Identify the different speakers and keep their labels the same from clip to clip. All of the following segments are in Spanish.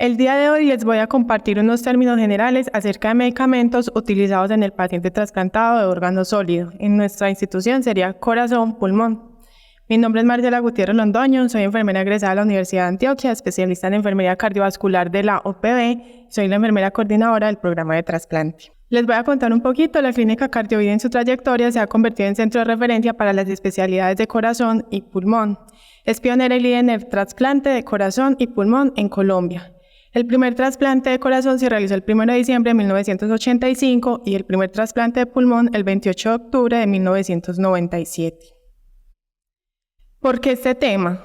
Speaker 1: El día de hoy les voy a compartir unos términos generales acerca de medicamentos utilizados en el paciente trasplantado de órgano sólido. En nuestra institución sería corazón, pulmón. Mi nombre es Marcela Gutiérrez Londoño, soy enfermera egresada de la Universidad de Antioquia, especialista en enfermería cardiovascular de la OPB, soy la enfermera coordinadora del programa de trasplante. Les voy a contar un poquito. La clínica Cardiovida en su trayectoria se ha convertido en centro de referencia para las especialidades de corazón y pulmón. Es pionera y líder en el trasplante de corazón y pulmón en Colombia. El primer trasplante de corazón se realizó el 1 de diciembre de 1985 y el primer trasplante de pulmón el 28 de octubre de 1997. ¿Por qué este tema?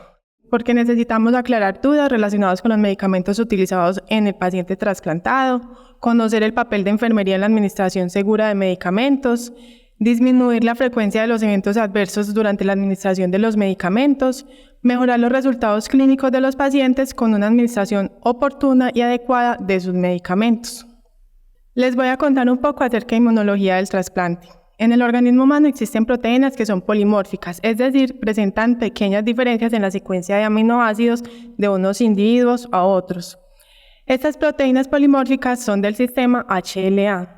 Speaker 1: Porque necesitamos aclarar dudas relacionadas con los medicamentos utilizados en el paciente trasplantado, conocer el papel de enfermería en la administración segura de medicamentos, disminuir la frecuencia de los eventos adversos durante la administración de los medicamentos, mejorar los resultados clínicos de los pacientes con una administración oportuna y adecuada de sus medicamentos. Les voy a contar un poco acerca de inmunología del trasplante. En el organismo humano existen proteínas que son polimórficas, es decir, presentan pequeñas diferencias en la secuencia de aminoácidos de unos individuos a otros. Estas proteínas polimórficas son del sistema HLA.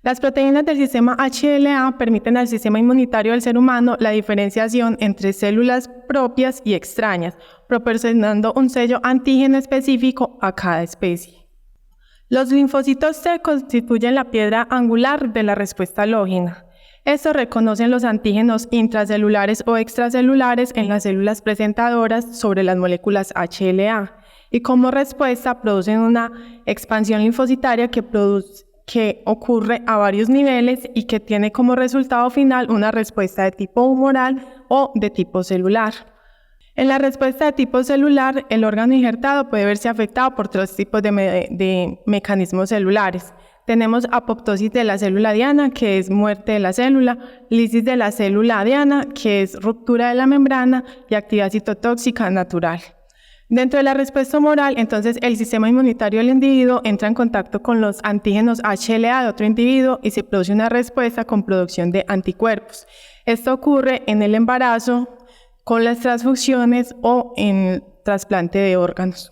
Speaker 1: Las proteínas del sistema HLA permiten al sistema inmunitario del ser humano la diferenciación entre células propias y extrañas, proporcionando un sello antígeno específico a cada especie. Los linfocitos T constituyen la piedra angular de la respuesta alógena. Estos reconocen los antígenos intracelulares o extracelulares en las células presentadoras sobre las moléculas HLA y como respuesta producen una expansión linfocitaria que ocurre a varios niveles y que tiene como resultado final una respuesta de tipo humoral o de tipo celular. En la respuesta de tipo celular, el órgano injertado puede verse afectado por tres tipos de mecanismos celulares. Tenemos apoptosis de la célula diana, que es muerte de la célula, lisis de la célula diana, que es ruptura de la membrana, y actividad citotóxica natural. Dentro de la respuesta humoral, entonces, el sistema inmunitario del individuo entra en contacto con los antígenos HLA de otro individuo y se produce una respuesta con producción de anticuerpos. Esto ocurre en el embarazo, con las transfusiones o en el trasplante de órganos.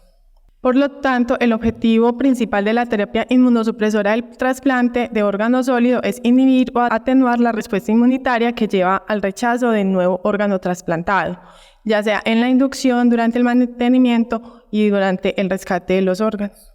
Speaker 1: Por lo tanto, el objetivo principal de la terapia inmunosupresora del trasplante de órgano sólido es inhibir o atenuar la respuesta inmunitaria que lleva al rechazo del nuevo órgano trasplantado, ya sea en la inducción, durante el mantenimiento y durante el rescate de los órganos.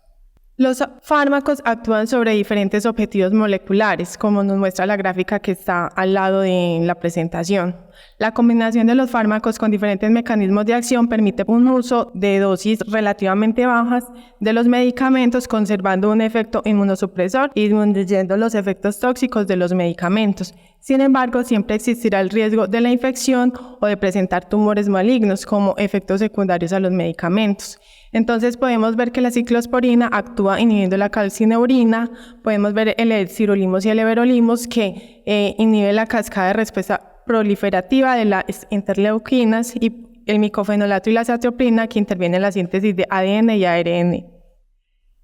Speaker 1: Los fármacos actúan sobre diferentes objetivos moleculares, como nos muestra la gráfica que está al lado de la presentación. La combinación de los fármacos con diferentes mecanismos de acción permite un uso de dosis relativamente bajas de los medicamentos, conservando un efecto inmunosupresor y disminuyendo los efectos tóxicos de los medicamentos. Sin embargo, siempre existirá el riesgo de la infección o de presentar tumores malignos como efectos secundarios a los medicamentos. Entonces podemos ver que la ciclosporina actúa inhibiendo la calcineurina, podemos ver el sirolimus y el everolimus que inhibe la cascada de respuesta proliferativa de las interleuquinas y el micofenolato y la azatioprina que intervienen en la síntesis de ADN y ARN.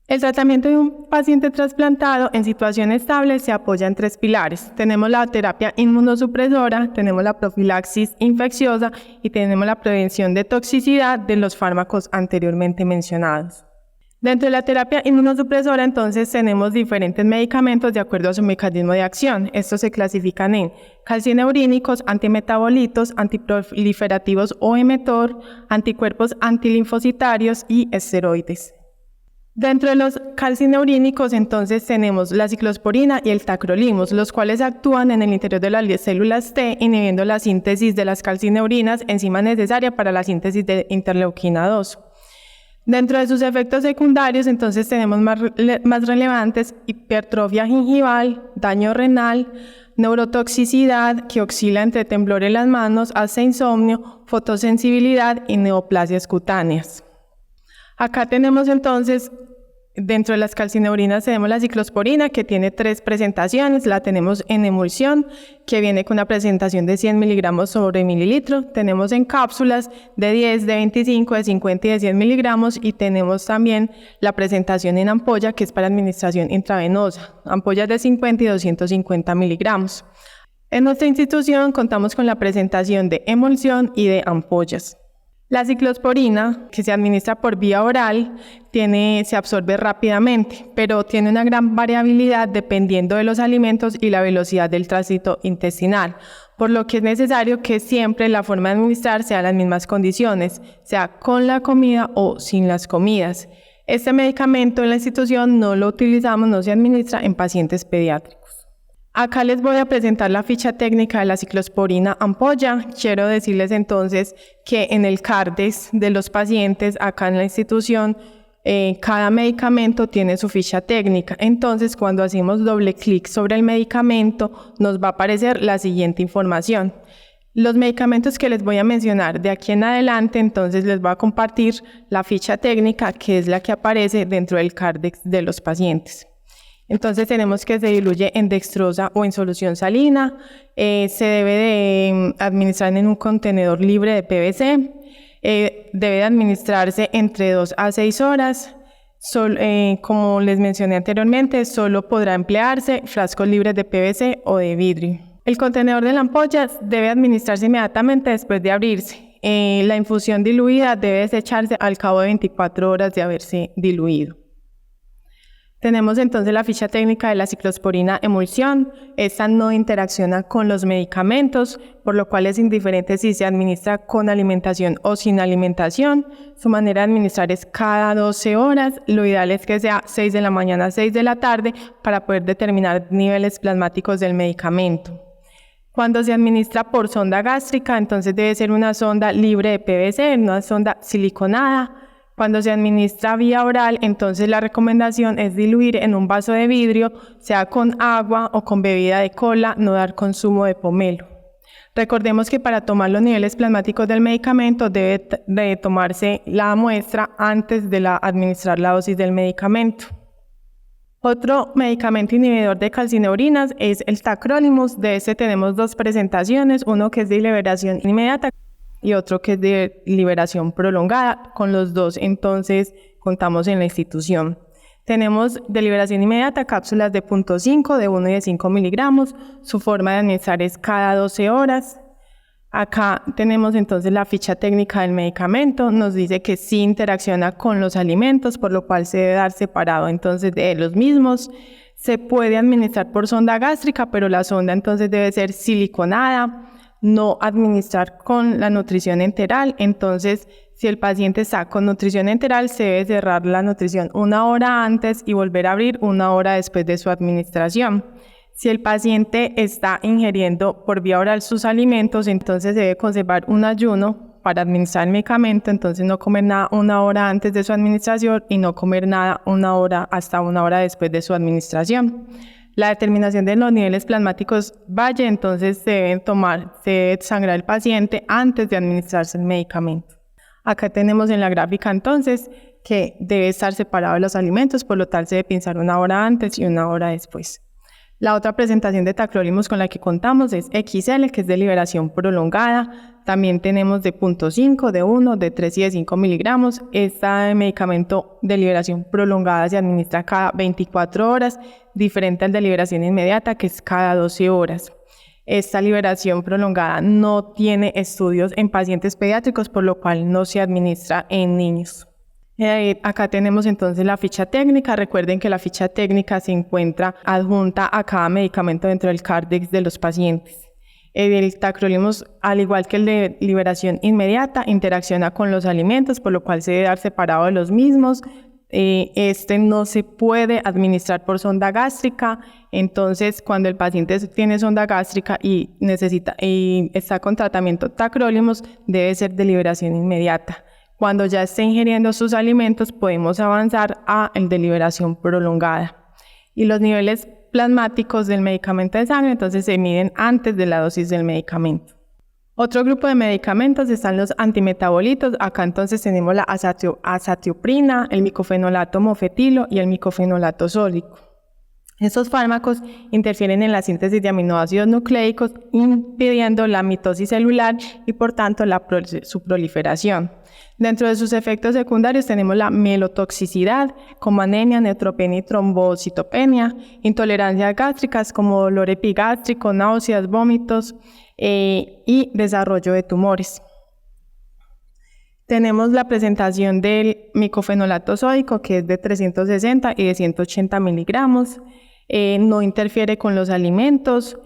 Speaker 1: El tratamiento de un paciente trasplantado en situación estable se apoya en tres pilares. Tenemos la terapia inmunosupresora, tenemos la profilaxis infecciosa y tenemos la prevención de toxicidad de los fármacos anteriormente mencionados. Dentro de la terapia inmunosupresora, entonces, tenemos diferentes medicamentos de acuerdo a su mecanismo de acción. Estos se clasifican en calcineurínicos, antimetabolitos, antiproliferativos o mTOR, anticuerpos antilinfocitarios y esteroides. Dentro de los calcineurínicos, entonces, tenemos la ciclosporina y el tacrolimus, los cuales actúan en el interior de las células T, inhibiendo la síntesis de las calcineurinas, enzima necesaria para la síntesis de interleuquina 2. Dentro de sus efectos secundarios, entonces, tenemos más relevantes: hipertrofia gingival, daño renal, neurotoxicidad que oscila entre temblor en las manos hasta insomnio, fotosensibilidad y neoplasias cutáneas. Acá tenemos entonces, dentro de las calcineurinas tenemos la ciclosporina que tiene tres presentaciones. La tenemos en emulsión que viene con una presentación de 100 miligramos sobre mililitro. Tenemos en cápsulas de 10, de 25, de 50 y de 100 miligramos y tenemos también la presentación en ampolla que es para administración intravenosa, ampollas de 50 y 250 miligramos. En nuestra institución contamos con la presentación de emulsión y de ampollas. La ciclosporina, que se administra por vía oral, se absorbe rápidamente, pero tiene una gran variabilidad dependiendo de los alimentos y la velocidad del tránsito intestinal, por lo que es necesario que siempre la forma de administrar sea las mismas condiciones, sea con la comida o sin las comidas. Este medicamento en la institución no lo utilizamos, no se administra en pacientes pediátricos. Acá les voy a presentar la ficha técnica de la ciclosporina ampolla. Quiero decirles entonces que en el CARDEX de los pacientes, acá en la institución, cada medicamento tiene su ficha técnica. Entonces, cuando hacemos doble clic sobre el medicamento, nos va a aparecer la siguiente información. Los medicamentos que les voy a mencionar de aquí en adelante, entonces les voy a compartir la ficha técnica, que es la que aparece dentro del CARDEX de los pacientes. Entonces tenemos que se diluye en dextrosa o en solución salina, se debe de administrar en un contenedor libre de PVC, debe de administrarse entre 2 a 6 horas, como les mencioné anteriormente, solo podrá emplearse frascos libres de PVC o de vidrio. El contenedor de la ampolla debe administrarse inmediatamente después de abrirse. La infusión diluida debe desecharse al cabo de 24 horas de haberse diluido. Tenemos entonces la ficha técnica de la ciclosporina emulsión. Esta no interacciona con los medicamentos, por lo cual es indiferente si se administra con alimentación o sin alimentación. Su manera de administrar es cada 12 horas. Lo ideal es que sea 6 de la mañana a 6 de la tarde para poder determinar niveles plasmáticos del medicamento. Cuando se administra por sonda gástrica, entonces debe ser una sonda libre de PVC, una sonda siliconada. Cuando se administra vía oral, entonces la recomendación es diluir en un vaso de vidrio, sea con agua o con bebida de cola, no dar consumo de pomelo. Recordemos que para tomar los niveles plasmáticos del medicamento debe de tomarse la muestra antes de administrar la dosis del medicamento. Otro medicamento inhibidor de calcineurinas es el tacrolimus. De este tenemos 2 presentaciones, uno que es de liberación inmediata y otro que es de liberación prolongada. Con los dos entonces contamos en la institución. Tenemos de liberación inmediata cápsulas de 0.5, de 1 y de 5 miligramos. Su forma de administrar es cada 12 horas. Acá tenemos entonces la ficha técnica del medicamento. Nos dice que sí interacciona con los alimentos, por lo cual se debe dar separado entonces de los mismos. Se puede administrar por sonda gástrica, pero la sonda entonces debe ser siliconada. No administrar con la nutrición enteral. Entonces, si el paciente está con nutrición enteral, se debe cerrar la nutrición 1 hora antes y volver a abrir 1 hora después de su administración. Si el paciente está ingiriendo por vía oral sus alimentos, entonces debe conservar un ayuno para administrar el medicamento, entonces no comer nada 1 hora antes de su administración y no comer nada 1 hora hasta 1 hora después de su administración. La determinación de los niveles plasmáticos valle, entonces se debe sangrar el paciente antes de administrarse el medicamento. Acá tenemos en la gráfica entonces que debe estar separado de los alimentos, por lo tal se debe pinzar 1 hora antes y 1 hora después. La otra presentación de tacrolimus con la que contamos es XL, que es de liberación prolongada. También tenemos de 0.5, de 1, de 3 y de 5 miligramos. Este medicamento de liberación prolongada se administra cada 24 horas, diferente al de liberación inmediata, que es cada 12 horas. Esta liberación prolongada no tiene estudios en pacientes pediátricos, por lo cual no se administra en niños. Acá tenemos entonces la ficha técnica. Recuerden que la ficha técnica se encuentra adjunta a cada medicamento dentro del CARDEX de los pacientes. El tacrolimus, al igual que el de liberación inmediata, interacciona con los alimentos, por lo cual se debe dar separado de los mismos. Este no se puede administrar por sonda gástrica. Entonces, cuando el paciente tiene sonda gástrica y está con tratamiento tacrolimus, debe ser de liberación inmediata. Cuando ya esté ingiriendo sus alimentos, podemos avanzar a el de liberación prolongada. Y los niveles plasmáticos del medicamento de sangre, entonces se miden antes de la dosis del medicamento. Otro grupo de medicamentos están los antimetabolitos. Acá entonces tenemos la azatioprina, el micofenolato mofetilo y el micofenolato sódico. Estos fármacos interfieren en la síntesis de aminoácidos nucleicos, impidiendo la mitosis celular y por tanto su proliferación. Dentro de sus efectos secundarios tenemos la mielotoxicidad, como anemia, neutropenia y trombocitopenia, intolerancias gástricas como dolor epigástrico, náuseas, vómitos y desarrollo de tumores. Tenemos la presentación del micofenolato sódico, que es de 360 y de 180 miligramos. No interfiere con los alimentos.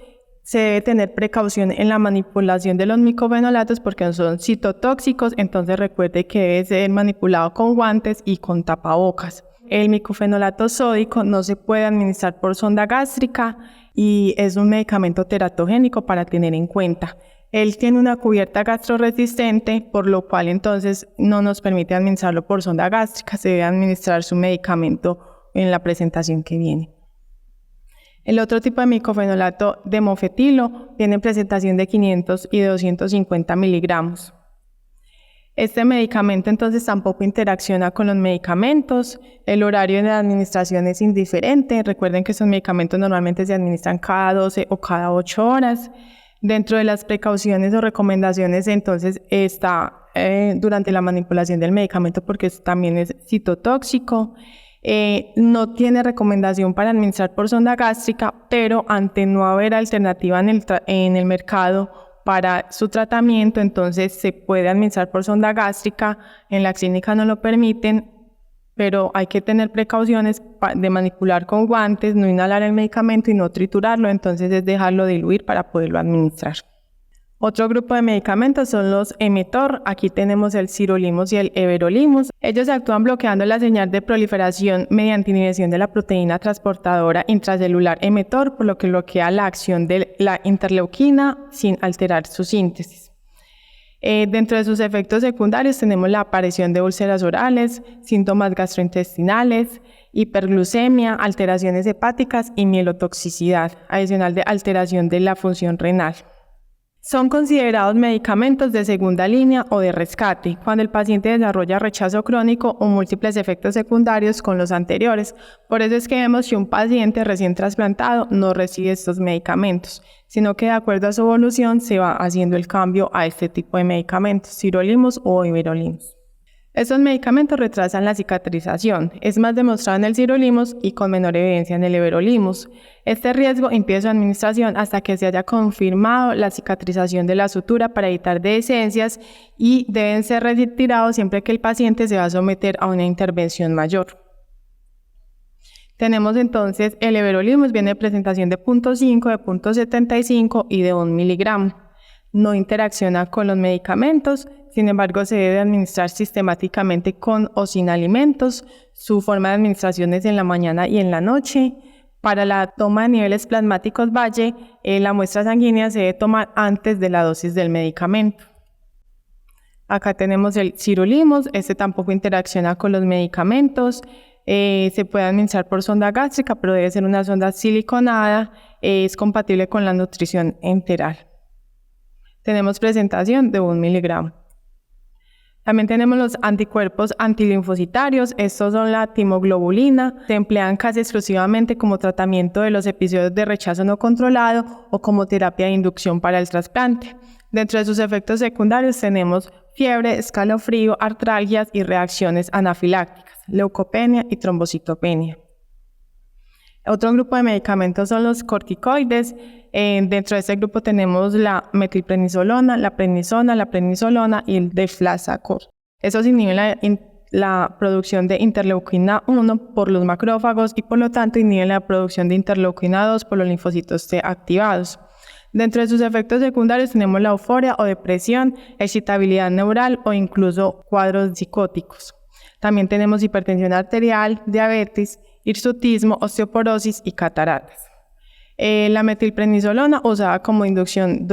Speaker 1: Se debe tener precaución en la manipulación de los micofenolatos porque son citotóxicos, entonces recuerde que debe ser manipulado con guantes y con tapabocas. El micofenolato sódico no se puede administrar por sonda gástrica y es un medicamento teratogénico para tener en cuenta. Él tiene una cubierta gastroresistente, por lo cual entonces no nos permite administrarlo por sonda gástrica, se debe administrar su medicamento en la presentación que viene. El otro tipo de micofenolato de mofetilo tiene presentación de 500 y de 250 miligramos. Este medicamento entonces tampoco interacciona con los medicamentos. El horario de la administración es indiferente. Recuerden que estos medicamentos normalmente se administran cada 12 o cada 8 horas. Dentro de las precauciones o recomendaciones entonces está durante la manipulación del medicamento porque también es citotóxico. No tiene recomendación para administrar por sonda gástrica, pero ante no haber alternativa en el mercado para su tratamiento, entonces se puede administrar por sonda gástrica. En la clínica no lo permiten, pero hay que tener precauciones de manipular con guantes, no inhalar el medicamento y no triturarlo, entonces es dejarlo diluir para poderlo administrar. Otro grupo de medicamentos son los mTOR. Aquí tenemos el sirolimus y el everolimus. Ellos actúan bloqueando la señal de proliferación mediante inhibición de la proteína transportadora intracelular mTOR, por lo que bloquea la acción de la interleuquina sin alterar su síntesis. Dentro de sus efectos secundarios tenemos la aparición de úlceras orales, síntomas gastrointestinales, hiperglucemia, alteraciones hepáticas y mielotoxicidad, adicional de alteración de la función renal. Son considerados medicamentos de segunda línea o de rescate cuando el paciente desarrolla rechazo crónico o múltiples efectos secundarios con los anteriores. Por eso es que vemos que un paciente recién trasplantado no recibe estos medicamentos, sino que de acuerdo a su evolución se va haciendo el cambio a este tipo de medicamentos, sirolimus o everolimus. Estos medicamentos retrasan la cicatrización. Es más demostrado en el sirolimus y con menor evidencia en el everolimus. Este riesgo impide su administración hasta que se haya confirmado la cicatrización de la sutura para evitar dehiscencias y deben ser retirados siempre que el paciente se va a someter a una intervención mayor. Tenemos entonces el everolimus, viene de presentación de 0.5, de 0.75 y de 1 miligramo. No interacciona con los medicamentos, sin embargo se debe administrar sistemáticamente con o sin alimentos. Su forma de administración es en la mañana y en la noche. Para la toma de niveles plasmáticos Valle, la muestra sanguínea se debe tomar antes de la dosis del medicamento. Acá tenemos el sirolimus, este tampoco interacciona con los medicamentos. Se puede administrar por sonda gástrica, pero debe ser una sonda siliconada. Es compatible con la nutrición enteral. Tenemos presentación de 1 miligramo. También tenemos los anticuerpos antilinfocitarios. Estos son la timoglobulina. Se emplean casi exclusivamente como tratamiento de los episodios de rechazo no controlado o como terapia de inducción para el trasplante. Dentro de sus efectos secundarios tenemos fiebre, escalofrío, artralgias y reacciones anafilácticas, leucopenia y trombocitopenia. Otro grupo de medicamentos son los corticoides. Dentro de este grupo tenemos la metilprednisolona, la prednisolona y el deflazacort. Esos inhiben la producción de interleuquina 1 por los macrófagos y por lo tanto inhiben la producción de interleuquina 2 por los linfocitos T activados. Dentro de sus efectos secundarios tenemos la euforia o depresión, excitabilidad neural o incluso cuadros psicóticos. También tenemos hipertensión arterial, diabetes, hirsutismo, osteoporosis y cataratas. La metilprednisolona usada como inducción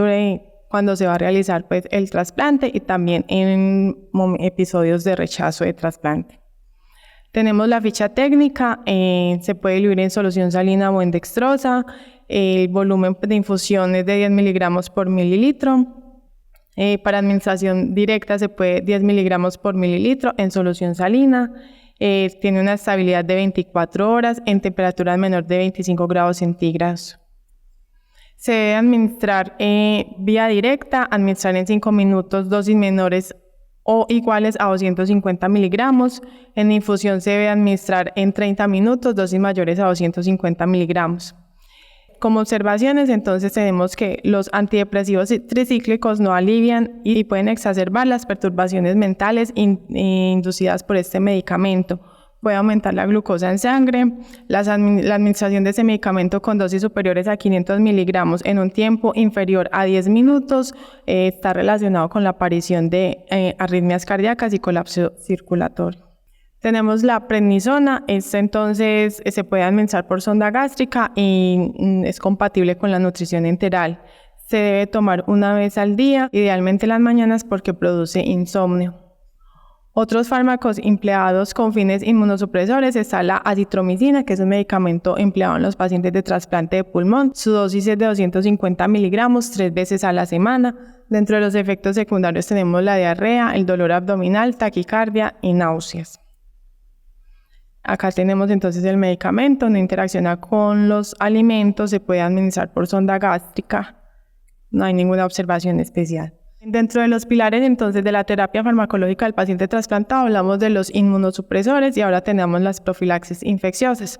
Speaker 1: cuando se va a realizar el trasplante y también en episodios de rechazo de trasplante. Tenemos la ficha técnica, se puede diluir en solución salina o en dextrosa. El volumen de infusión es de 10 miligramos por mililitro. Para administración directa se puede 10 miligramos por mililitro en solución salina. Tiene una estabilidad de 24 horas en temperatura menor de 25 grados centígrados. Se debe administrar vía directa, administrar en 5 minutos dosis menores o iguales a 250 miligramos. En infusión se debe administrar en 30 minutos dosis mayores a 250 miligramos. Como observaciones, entonces tenemos que los antidepresivos tricíclicos no alivian y pueden exacerbar las perturbaciones mentales inducidas por este medicamento. Puede aumentar la glucosa en sangre. La administración de ese medicamento con dosis superiores a 500 miligramos en un tiempo inferior a 10 minutos está relacionado con la aparición de arritmias cardíacas y colapso circulatorio. Tenemos la prednisona, entonces se puede administrar por sonda gástrica y es compatible con la nutrición enteral. Se debe tomar una vez al día, idealmente en las mañanas porque produce insomnio. Otros fármacos empleados con fines inmunosupresores está la azitromicina, que es un medicamento empleado en los pacientes de trasplante de pulmón. Su dosis es de 250 miligramos 3 veces a la semana. Dentro de los efectos secundarios tenemos la diarrea, el dolor abdominal, taquicardia y náuseas. Acá tenemos entonces el medicamento, no interacciona con los alimentos, se puede administrar por sonda gástrica, no hay ninguna observación especial. Dentro de los pilares entonces de la terapia farmacológica del paciente trasplantado hablamos de los inmunosupresores y ahora tenemos las profilaxis infecciosas.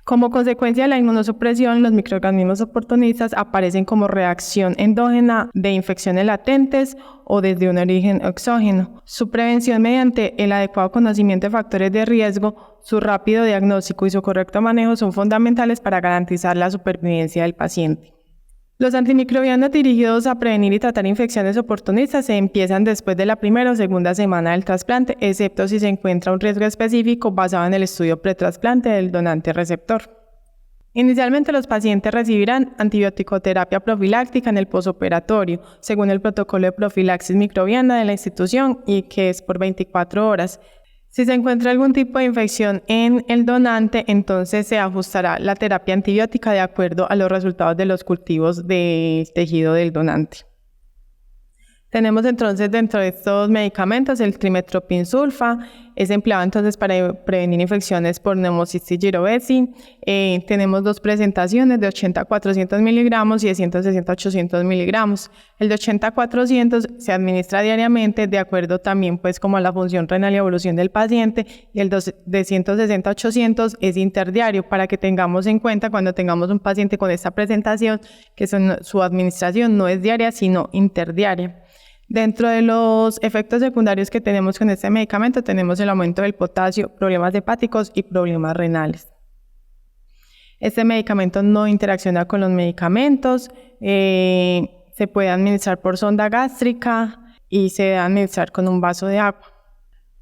Speaker 1: Como consecuencia de la inmunosupresión, los microorganismos oportunistas aparecen como reacción endógena de infecciones latentes o desde un origen exógeno. Su prevención mediante el adecuado conocimiento de factores de riesgo, su rápido diagnóstico y su correcto manejo son fundamentales para garantizar la supervivencia del paciente. Los antimicrobianos dirigidos a prevenir y tratar infecciones oportunistas se empiezan después de la primera o segunda semana del trasplante, excepto si se encuentra un riesgo específico basado en el estudio pretrasplante del donante receptor. Inicialmente los pacientes recibirán antibiótico-terapia profiláctica en el posoperatorio, según el protocolo de profilaxis microbiana de la institución y que es por 24 horas. Si se encuentra algún tipo de infección en el donante, entonces se ajustará la terapia antibiótica de acuerdo a los resultados de los cultivos del tejido del donante. Tenemos entonces dentro de estos medicamentos el trimethoprim sulfa, es empleado entonces para prevenir infecciones por Pneumocystis jirovecii. Tenemos dos presentaciones de 80 a 400 miligramos y de 160 a 800 miligramos. El de 80 a 400 se administra diariamente de acuerdo también pues como a la función renal y evolución del paciente, y el de 160 a 800 es interdiario para que tengamos en cuenta cuando tengamos un paciente con esta presentación que su administración no es diaria sino interdiaria. Dentro de los efectos secundarios que tenemos con este medicamento tenemos el aumento del potasio, problemas hepáticos y problemas renales. Este medicamento no interacciona con los medicamentos, se puede administrar por sonda gástrica y se debe administrar con un vaso de agua.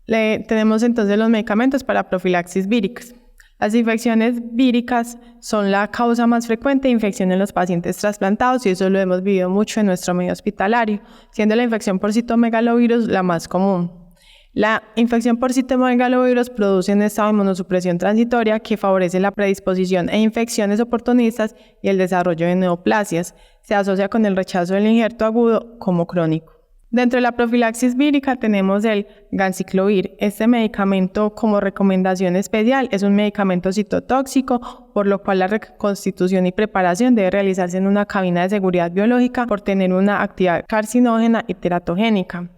Speaker 1: Tenemos entonces los medicamentos para profilaxis víricas. Las infecciones víricas son la causa más frecuente de infección en los pacientes trasplantados y eso lo hemos vivido mucho en nuestro medio hospitalario, siendo la infección por citomegalovirus la más común. La infección por citomegalovirus produce un estado de inmunosupresión transitoria que favorece la predisposición a infecciones oportunistas y el desarrollo de neoplasias. Se asocia con el rechazo del injerto agudo como crónico. Dentro de la profilaxis vírica tenemos el ganciclovir. Este medicamento, como recomendación especial, es un medicamento citotóxico, por lo cual la reconstitución y preparación debe realizarse en una cabina de seguridad biológica por tener una actividad carcinógena y teratogénica.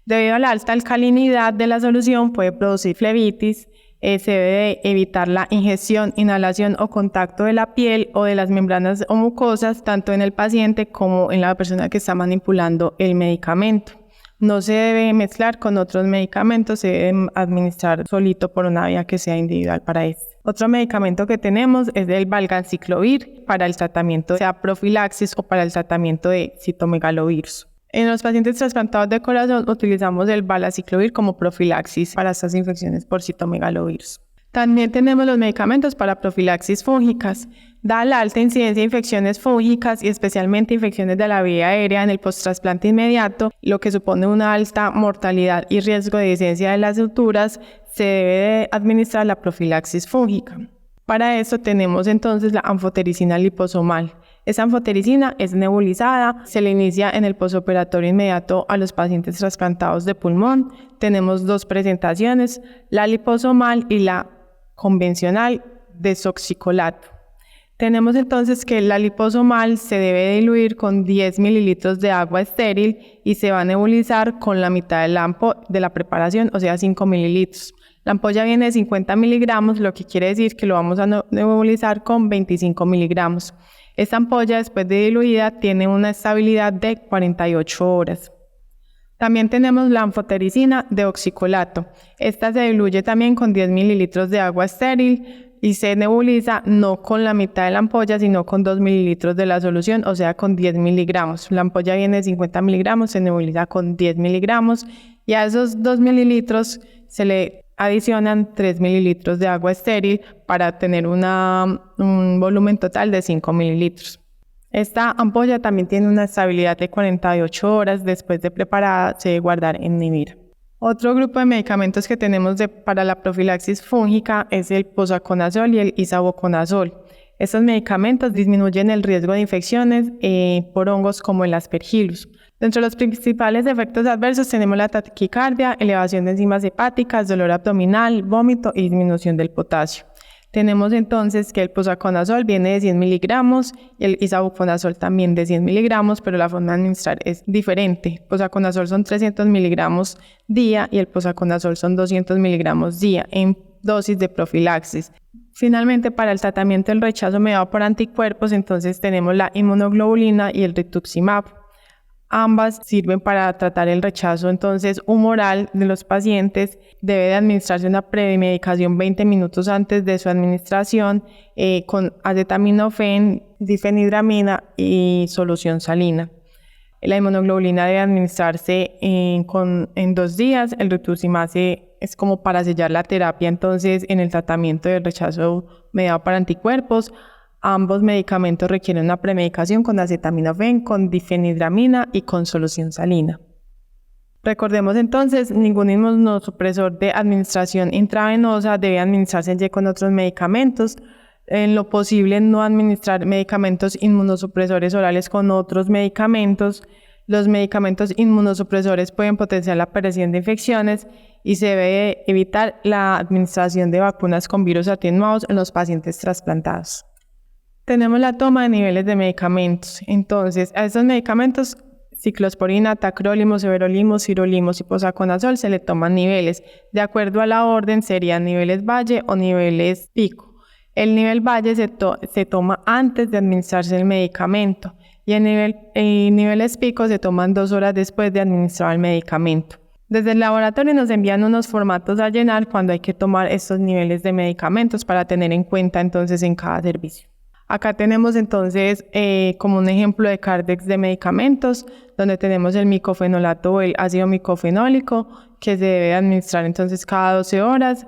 Speaker 1: Debido a la alta alcalinidad de la solución puede producir flebitis. Se debe evitar la ingestión, inhalación o contacto de la piel o de las membranas o mucosas, tanto en el paciente como en la persona que está manipulando el medicamento. No se debe mezclar con otros medicamentos, se debe administrar solito por una vía que sea individual para este. Otro medicamento que tenemos es el valganciclovir para el tratamiento, sea profilaxis o para el tratamiento de citomegalovirus. En los pacientes trasplantados de corazón utilizamos el valaciclovir como profilaxis para estas infecciones por citomegalovirus. También tenemos los medicamentos para profilaxis fúngicas. Dada la alta incidencia de infecciones fúngicas y especialmente infecciones de la vía aérea en el posttrasplante inmediato, lo que supone una alta mortalidad y riesgo de descendencia de las suturas, se debe administrar la profilaxis fúngica. Para esto tenemos entonces la anfotericina liposomal. Esta anfotericina es nebulizada, se le inicia en el posoperatorio inmediato a los pacientes trasplantados de pulmón. Tenemos dos presentaciones, la liposomal y la convencional desoxicolato. Tenemos entonces que la liposomal se debe diluir con 10 mililitros de agua estéril y se va a nebulizar con la mitad del ampo de la preparación, o sea 5 mililitros. La ampolla viene de 50 miligramos, lo que quiere decir que lo vamos a nebulizar con 25 miligramos. Esta ampolla, después de diluida, tiene una estabilidad de 48 horas. También tenemos la anfotericina de oxicolato. Esta se diluye también con 10 mililitros de agua estéril y se nebuliza no con la mitad de la ampolla, sino con 2 mililitros de la solución, o sea, con 10 miligramos. La ampolla viene de 50 miligramos, se nebuliza con 10 miligramos y a esos 2 mililitros se le adicionan 3 mililitros de agua estéril para tener un volumen total de 5 mililitros. Esta ampolla también tiene una estabilidad de 48 horas. Después de preparada se debe guardar en nevera. Otro grupo de medicamentos que tenemos para la profilaxis fúngica es el posaconazol y el isavuconazol. Estos medicamentos disminuyen el riesgo de infecciones por hongos como el Aspergillus. Dentro de los principales efectos adversos tenemos la taquicardia, elevación de enzimas hepáticas, dolor abdominal, vómito y disminución del potasio. Tenemos entonces que el posaconazol viene de 100 miligramos y el isavuconazol también de 100 miligramos, pero la forma de administrar es diferente. El posaconazol son 300 miligramos día y el posaconazol son 200 miligramos día en dosis de profilaxis. Finalmente, para el tratamiento del rechazo mediado por anticuerpos, entonces tenemos la inmunoglobulina y el rituximab. Ambas sirven para tratar el rechazo entonces humoral de los pacientes. Debe de administrarse una premedicación 20 minutos antes de su administración con acetaminofén, difenhidramina y solución salina. La inmunoglobulina debe administrarse en 2 días. El rituximab es como para sellar la terapia entonces en el tratamiento del rechazo mediado por anticuerpos. Ambos medicamentos requieren una premedicación con acetaminofén, con difenhidramina y con solución salina. Recordemos entonces, ningún inmunosupresor de administración intravenosa debe administrarse con otros medicamentos. En lo posible, no administrar medicamentos inmunosupresores orales con otros medicamentos. Los medicamentos inmunosupresores pueden potenciar la aparición de infecciones y se debe evitar la administración de vacunas con virus atenuados en los pacientes trasplantados. Tenemos la toma de niveles de medicamentos. Entonces, a estos medicamentos, ciclosporina, tacrolimus, everolimus, sirolimus y posaconazol, se le toman niveles. De acuerdo a la orden, serían niveles valle o niveles pico. El nivel valle se toma antes de administrarse el medicamento y niveles pico se toman 2 horas después de administrar el medicamento. Desde el laboratorio nos envían unos formatos a llenar cuando hay que tomar estos niveles de medicamentos para tener en cuenta entonces en cada servicio. Acá tenemos entonces como un ejemplo de Cardex de medicamentos, donde tenemos el micofenolato o el ácido micofenólico, que se debe administrar entonces cada 12 horas.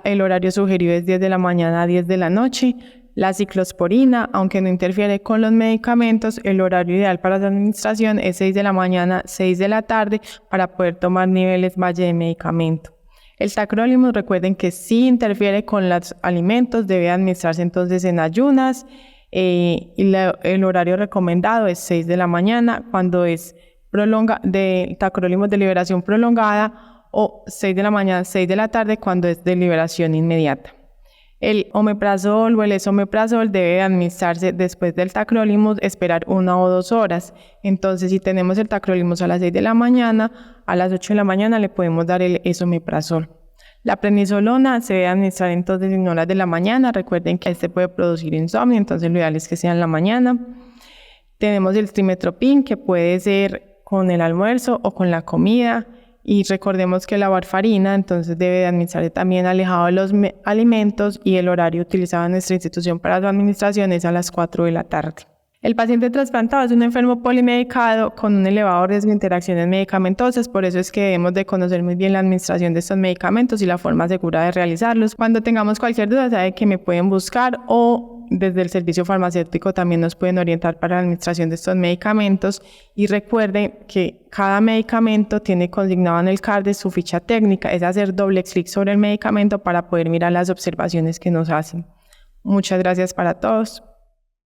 Speaker 1: El horario sugerido es 10 de la mañana a 10 de la noche. La ciclosporina, aunque no interfiere con los medicamentos, el horario ideal para su administración es 6 de la mañana, 6 de la tarde, para poder tomar niveles valle de medicamento. El tacrolimus, recuerden que sí interfiere con los alimentos, debe administrarse entonces en ayunas el horario recomendado es 6 de la mañana cuando es de tacrolimus de liberación prolongada o 6 de la mañana, 6 de la tarde cuando es de liberación inmediata. El omeprazol o el esomeprazol debe administrarse después del tacrolimus, esperar 1 o 2 horas. Entonces, si tenemos el tacrolimus a las 6 de la mañana, a las 8 de la mañana le podemos dar el esomeprazol. La prednisolona se debe administrar entonces en horas de la mañana. Recuerden que este puede producir insomnio, entonces lo ideal es que sea en la mañana. Tenemos el trimestopin, que puede ser con el almuerzo o con la comida. Y recordemos que la warfarina entonces debe administrarse también alejado de los alimentos y el horario utilizado en nuestra institución para su administración es a las 4 de la tarde. El paciente trasplantado es un enfermo polimedicado con un elevado riesgo de interacciones medicamentosas, por eso es que debemos de conocer muy bien la administración de estos medicamentos y la forma segura de realizarlos. Cuando tengamos cualquier duda, saben que me pueden buscar o desde el servicio farmacéutico también nos pueden orientar para la administración de estos medicamentos. Y recuerden que cada medicamento tiene consignado en el CARDES su ficha técnica, es hacer doble clic sobre el medicamento para poder mirar las observaciones que nos hacen. Muchas gracias para todos.